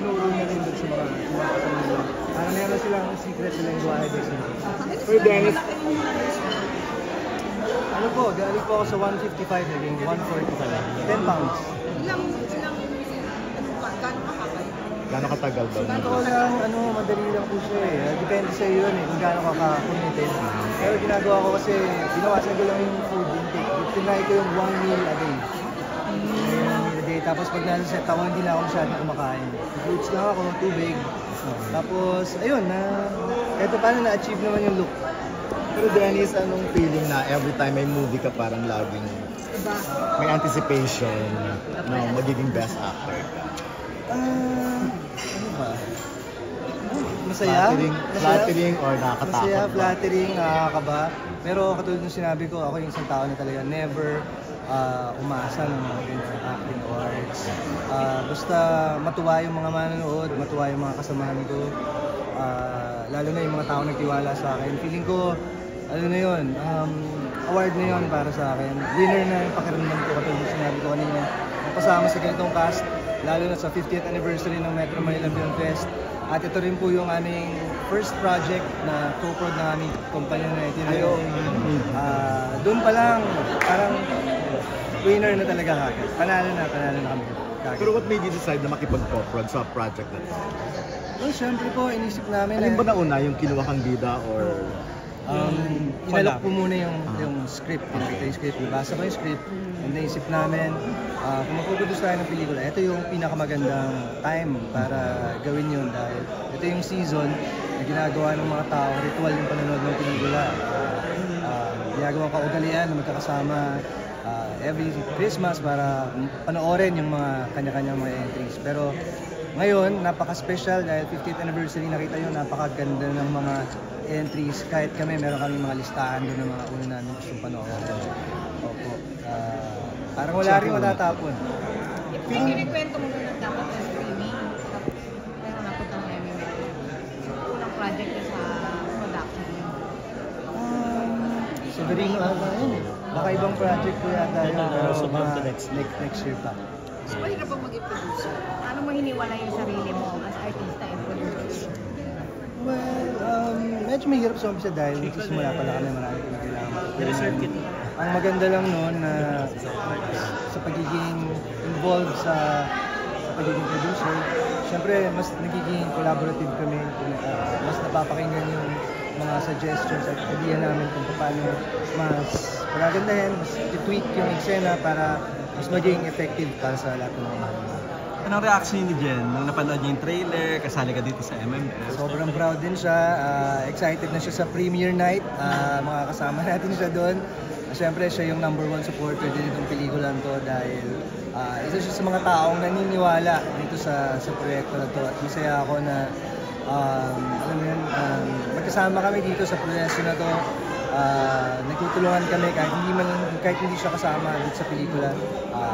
tinuro niya rin doon sa mga kasama nila. Parang meron silang secret nila yung buhay din sila. Uy, Dennis. Ano po, galing po ako sa 155 naging 145. 10 pounds. Gano'ng katagal daw? Ito lang, madali lang po siya eh. Depende sa iyo yun eh, kung gaano ka ka-committed. Pero ginagawa ko kasi, binawasan ko lang yung food intake. Tinry ko yung 1 meal a day. Tapos pag nasa set ako, hindi na ako masyadong kumakain. Fruits lang ako, tubig. Tapos, ayun, eto paano na-achieve naman yung look. Pero Dennis, anong feeling na every time may movie ka parang laging may anticipation na magiging best actor ka? Ano ba? Masaya? Flattering or nakakatakot Masaya, ba? flattering, nakakaba. Pero katulad ng sinabi ko, ako yung isang tao na talaga never umasa ng mga ganyan acting awards. Basta matuwa yung mga manonood, matuwa yung mga kasamahan ko. Lalo na yung mga tao nagtiwala sa akin. Feeling ko, ano na yun, award na yun para sa akin. Winner na yung pakiramdam ko katulad ng sinabi ko kanina. Napasama sa ganitong cast, lalo na sa 50th anniversary ng Metro Manila Film Fest. At ito rin po yung aming first project na co-prod ng aming kumpanya na itinayo. Doon pa lang, parang winner na talaga kagad. Panalo na kami kagad. Pero what made you decide na makipag-co-prod sa project na ito? Well, syempre po, inisip namin Alin ba nauna, yung kinuha kang bida or... inalok po muna yung script, pinakita yung script, ibasa ko yung script, and naisip namin, kung magpuproduce tayo ng pelikula, ito yung pinakamagandang time para gawin yun dahil ito yung season na ginagawa ng mga tao, ritual yung panonood ng pelikula. Ginagawang kaugalian na magkakasama every Christmas para panoorin yung mga kanya-kanyang mga entries. Pero ngayon, napaka-special dahil 50th anniversary, nakita nyo, napakaganda ng mga entries. Kahit kami, meron kami mga listahan doon ng mga una namin gustong panoorin. Opo. Parang wala rin matatapon. Kinikwento mo na dapat na streaming, pero napunta ng MMA. Unang project niya sa production niya. Severino ata yun eh. Baka ibang project ko yata yun. Pero next year pa. So, mahirap bang maging producer? Ano mo hiniwala yung sarili mo as artista and producer? Well, medyo mahirap sa umpisa dahil nagsisimula pala kami marami kailangan. Ang maganda lang noon na sa pagiging involved sa pagiging producer, syempre mas nagiging collaborative kami, mas napapakinggan yung mga suggestions at idea namin kung paano mas pagagandahin, mas i-tweak yung eksena para mas maging effective para sa lahat ng mga. Anong reaction ni Jen nung napanood niya yung trailer, kasali ka dito sa MMF? Sobrang proud din siya, excited na siya sa premiere night, makakasama natin siya doon. Siyempre siya yung #1 supporter din itong pelikulan to dahil isa siya sa mga taong naniniwala dito sa proyekto na to at masaya ako na magkasama kami dito sa proyekto na to. Nagtutulungan kami kahit hindi siya kasama dito sa pelikula.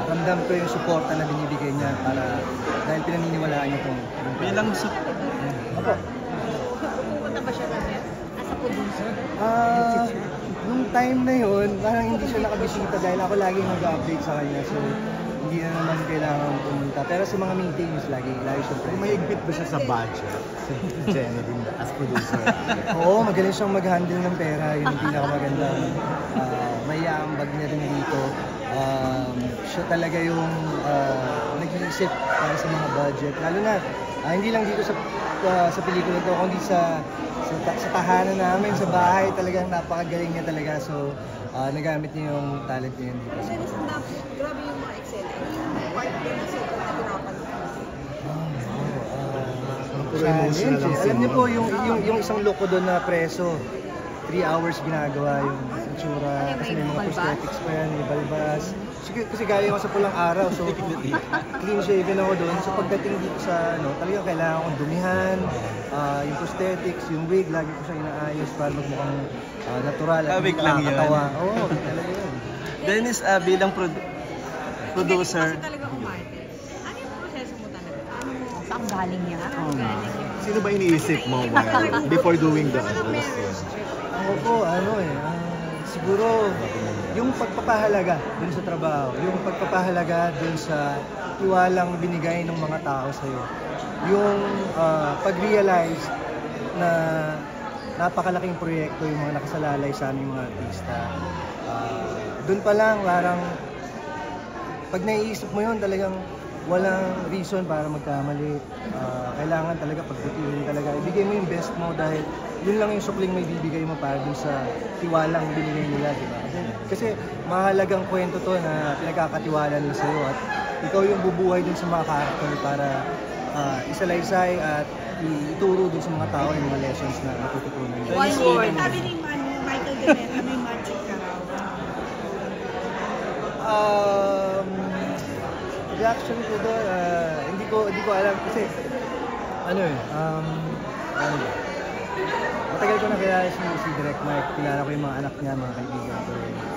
Ramdam ko yung suporta na binibigay niya dahil pinaniniwalaan niya itong Bilang Opo. Pupunta ba siya na net as a producer? Nung time na yun, parang hindi siya nakabisita dahil ako lagi nag-update sa kanya. So, hindi na naman kailangan pumunta. Pero sa mga meetings, lagi siyang present. Mahigpit ba siya sa budget? Si Jenny din as producer? Oo, magaling siyang mag-handle ng pera. Yun yung pinakamaganda. Mayaambag niya rin dito. Siya talaga yung nag-iisip para sa mga budget. Lalo na, hindi lang dito sa pelikula to, kundi sa tahanan namin, sa bahay, talagang napakagaling niya talaga. So, nagamit niya yung talent niya dito. Kasi grabe yung mga Excel. Part din na sila na hirapan challenge. Alam niyo po, yung isang look ko doon na preso, 3 hours ginagawa yung itsura. Kasi may mga prosthetics pa yan, may balbas. Kasi galing ako sa pulang araw, so clean shaven ako doon. So pagdating dito sa talagang kailangan kong dumihan, yung prosthetics, yung wig, lagi ko siya inaayos para magmukhang natural at Wig lang yun. Oo, talaga yun. Dennis, bilang producer. Kasi talaga umarte. Ano yung proseso mo talaga? Saan galing niya? Sino ba iniisip mo before doing the Ako po, siguro yung pagpapahalaga dun sa trabaho, yung pagpapahalaga dun sa tiwalang binigay ng mga tao sa'yo. yung pag-realize na napakalaking proyekto yung mga nakasalalay sa aming mga artista. Doon pa lang, parang pag naiisip mo yun, talagang walang reason para magkamali. Kailangan talaga pagbutihin talaga. Ibigay mo yung best mo dahil yun lang yung sukling may bibigay mo para dun sa tiwalang binigay nila, di ba? Kasi mahalagang kwento to na pinagkakatiwala nila sa'yo at ikaw yung bubuhay dun sa mga character para isalaysay at ituro dun sa mga tao yung mga lessons na natututunan nila. One word. Sabi ni Michael De Mesa, may magic ka raw. Reaction ko doon, hindi ko alam kasi ano matagal ko na kilala si Direct Mike, kilala ko yung mga anak niya, mga kaibigan ko.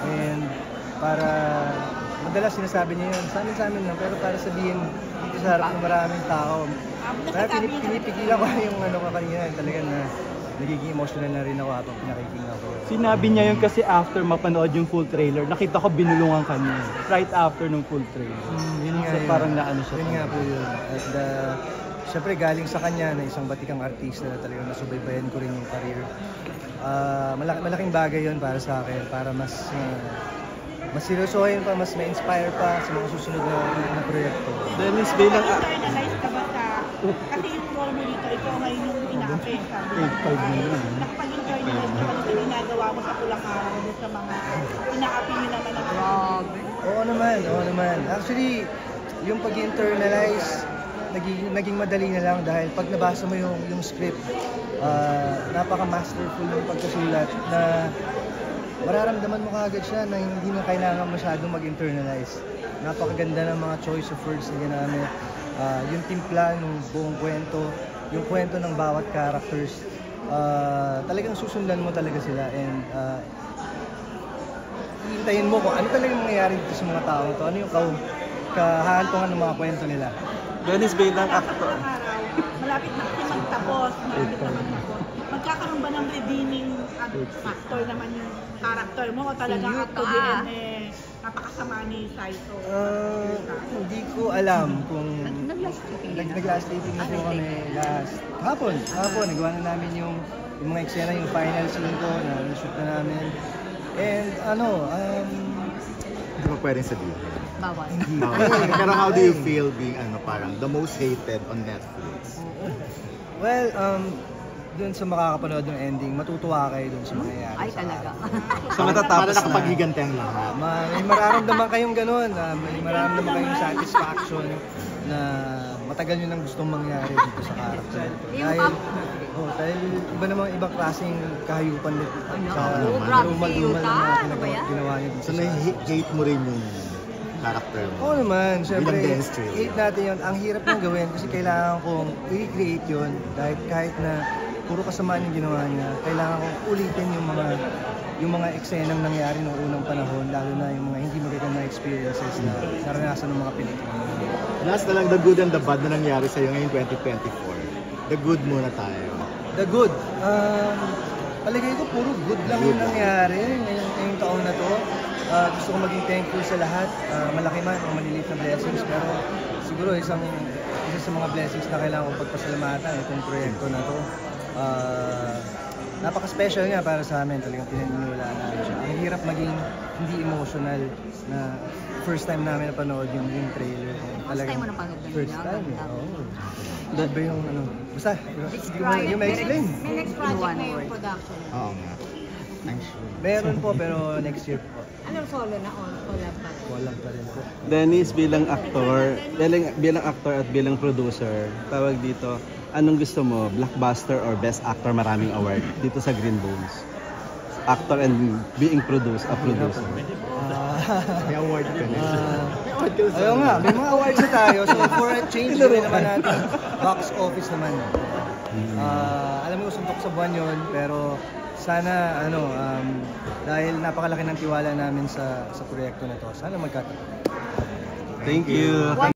And para madalas sinasabi niya yun, sa amin lang, pero para sabihin dito sa harap ng maraming tao, kaya pinipigilan ko yung ano ko kanina, talaga na nagiging emotional na rin ako habang pinakikinggan ko. Sinabi niya yun kasi after mapanood yung full trailer, nakita ko binulungan ka niya. Right after nung full trailer. Yun nga So yun. parang naano siya. Yun nga po yun. At syempre galing sa kanya na isang batikang artista na talagang nasubaybayan ko rin yung career. Malaking bagay yun para sa akin, para mas seryosohin pa, mas ma-inspire pa sa mga susunod na proyekto. Dennis, bilang... Internalize ka ba sa... Kasi yung role mo dito, ikaw ngayon yung ina-appreciate ka. 8-5 na yun. Nakapag-internalize ka ba sa ginagawa mo sa Pulang Araw sa mga ina-appeal nyo naman ng Grabe. Oo naman. Actually, yung pag-internalize, naging madali na lang dahil pag nabasa mo yung script, napaka-masterful yung pagkasulat na mararamdaman mo kaagad siya na hindi na kailangan masyadong mag-internalize. Napakaganda ng mga choice of words na ginamit. Yung timpla ng buong kwento, yung kwento ng bawat characters, talagang susundan mo talaga sila and hihintayin mo kung ano talagang mangyayari dito sa mga tao to, ano yung kahahantungan ng mga kwento nila. Dennis, bilang actor. Malapit na kasi magtapos. Magkakaroon ba ng redeeming factor naman yung character mo o talagang up to the end napakasama ni Saito? Hindi ko alam kung Nag-last taping din. nag-last taping na po kami last hapon, nagawa na namin yung mga eksena, yung final scene ko na shoot na namin. And Hindi mo pwedeng sabihin. Bawal. hindi. Pero how do you feel being parang the most hated on Netflix? Well, dun sa makakapanood ng ending, matutuwa kayo dun sa mangyayari. Ay, sa talaga. So matatapos Para na. nakapaghiganti ang lahat. May mararamdaman kayong ganun, may mararamdaman kayong satisfaction na matagal nyo nang gustong mangyari dito sa character. Dahil iba namang ibang klaseng kahayupan dito. Grabe si Yuta. Ano ba yan? Ginawa nyo dito So na-hate mo rin yung character mo? Oo naman, syempre, Bilang Dennis Trailer. hate natin yun. Ang hirap nang gawin kasi kailangan kong i-create yun. Dahil kahit na puro kasamaan yung ginawa niya, kailangan kong ulitin yung mga eksenang nangyari noong unang panahon, lalo na yung mga hindi magagandang experiences na naranasan ng mga pelikula. Last na lang, the good and the bad na nangyari sa'yo ngayong 2024. The good muna tayo. The good. Palagay ko puro good lang yung nangyari ngayong taon na to. Gusto ko maging thankful sa lahat. Malaki man o maliliit na blessings, pero siguro isa sa mga blessings na kailangan kong pagpasalamatan itong proyekto na to. Napaka-special niya para sa amin, talagang pinaniniwalaan namin siya. Ang hirap maging hindi emotional na first time namin napanood yung trailer. First time mo napanood na First nila? time, Ganda. oo. Ano ba yung basta, Describe. yung ma-explain. May next project na yung production. Oo nga. I'm sure. Meron po, pero next year po. Anong solo na on? Collab pa? Walang pa rin po. Dennis, bilang actor at bilang producer, tawag dito, anong gusto mo? Blockbuster or Best Actor maraming award dito sa Green Bones? Actor and being a producer. May award ka na. Ayaw nga, may mga awards na tayo. So for a change, gawin naman natin box office naman. Alam mo, suntok sa buwan yun, pero sana dahil napakalaki ng tiwala namin sa proyekto na to, sana magkataon. Thank you.